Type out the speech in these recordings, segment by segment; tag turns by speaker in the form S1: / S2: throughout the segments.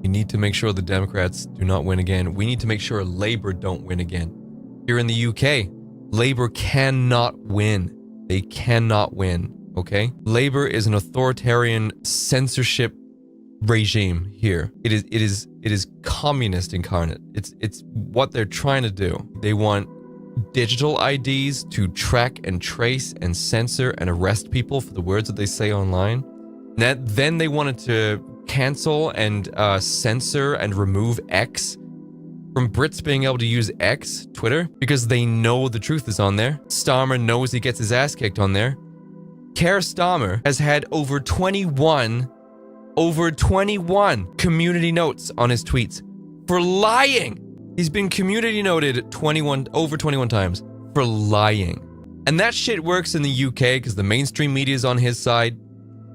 S1: We need to make sure the Democrats do not win again. We need to make sure Labour don't win again. Here in the UK, Labour cannot win. They cannot win, okay? Labour is an authoritarian censorship regime here. It is communist incarnate. It's what they're trying to do. They want digital IDs to track and trace and censor and arrest people for the words that they say online. Then they wanted to cancel and censor and remove X from Brits being able to use X, Twitter, because they know the truth is on there. Starmer knows he gets his ass kicked on there. Kier Starmer has had over 21 community notes on his tweets for lying. He's been community noted over 21 times for lying. And that shit works in the UK because the mainstream media is on his side,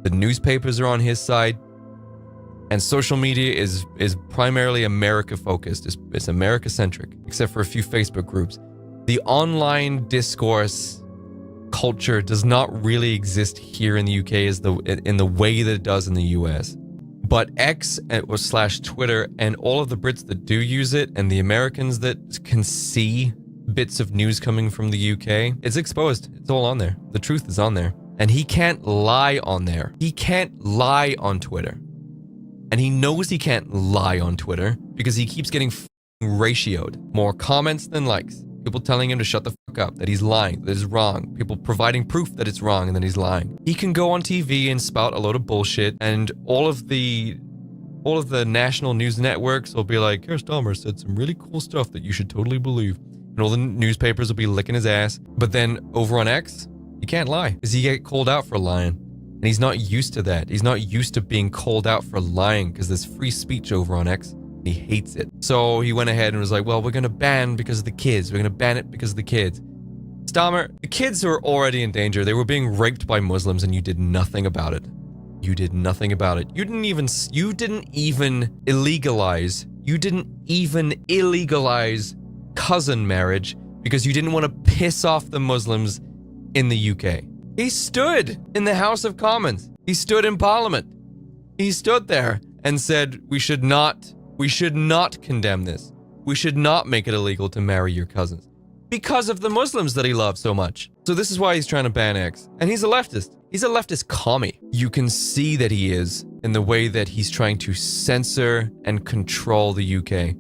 S1: the newspapers are on his side, and social media is primarily America focused. It's America centric, except for a few Facebook groups. The online discourse culture does not really exist here in the UK in the way that it does in the US. But X / Twitter and all of the Brits that do use it and the Americans that can see bits of news coming from the UK, it's exposed. It's all on there. The truth is on there. And he can't lie on there. He can't lie on Twitter. And he knows he can't lie on Twitter because he keeps getting ratioed. More comments than likes. People telling him to shut the fuck up, that he's lying, that it's wrong. People providing proof that it's wrong and that he's lying. He can go on TV and spout a load of bullshit, and all of the national news networks will be like, Kier Starmer said some really cool stuff that you should totally believe. And all the newspapers will be licking his ass. But then over on X, he can't lie because he get called out for lying. And he's not used to that. He's not used to being called out for lying because there's free speech over on X. He hates it. So he went ahead and was like, well, we're going to ban because of the kids. We're going to ban it because of the kids. Starmer, the kids are already in danger. They were being raped by Muslims and you did nothing about it. You did nothing about it. You didn't even illegalize cousin marriage because you didn't want to piss off the Muslims in the UK. He stood in the House of Commons. He stood in Parliament. He stood there and said, we should not condemn this. We should not make it illegal to marry your cousins because of the Muslims that he loves so much. So this is why he's trying to ban X. And he's a leftist. He's a leftist commie. You can see that he is in the way that he's trying to censor and control the UK.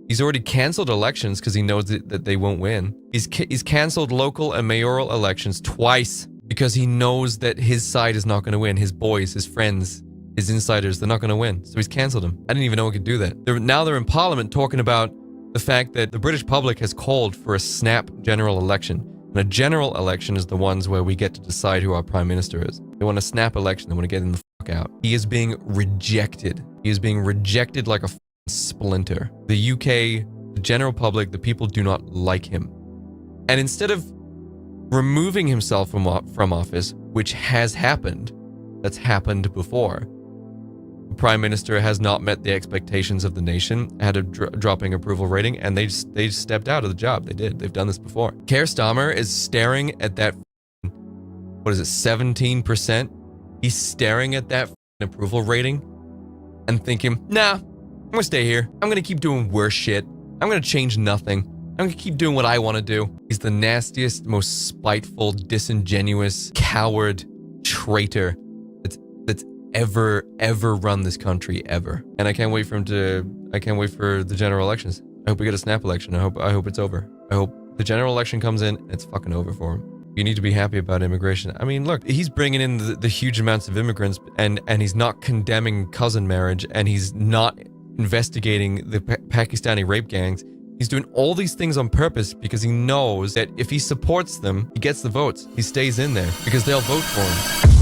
S1: He's already cancelled elections because he knows that they won't win. He's cancelled local and mayoral elections twice because he knows that his side is not going to win. His boys, his friends, his insiders, they're not going to win. So he's cancelled them. I didn't even know he could do that. Now they're in Parliament talking about the fact that the British public has called for a snap general election. And a general election is the ones where we get to decide who our prime minister is. They want a snap election. They want to get him the fuck out. He is being rejected. He is being rejected like a splinter. The UK, the general public, the people do not like him. And instead of removing himself from office, which has happened, that's happened before, the prime minister has not met the expectations of the nation, had a dropping approval rating, and they stepped out of the job. They've done this before. Kier Starmer is staring at that, 17%? He's staring at that approval rating and thinking, nah, I'm gonna stay here. I'm gonna keep doing worse shit. I'm gonna change nothing. I'm gonna keep doing what I want to do. He's the nastiest, most spiteful, disingenuous, coward, traitor that's ever run this country, ever. And I can't wait for the general elections. I hope we get a snap election. I hope it's over. I hope the general election comes in and it's fucking over for him. You need to be happy about immigration. I mean, look, he's bringing in the huge amounts of immigrants and he's not condemning cousin marriage and he's not investigating the Pakistani rape gangs. He's doing all these things on purpose because he knows that if he supports them, he gets the votes. He stays in there because they'll vote for him.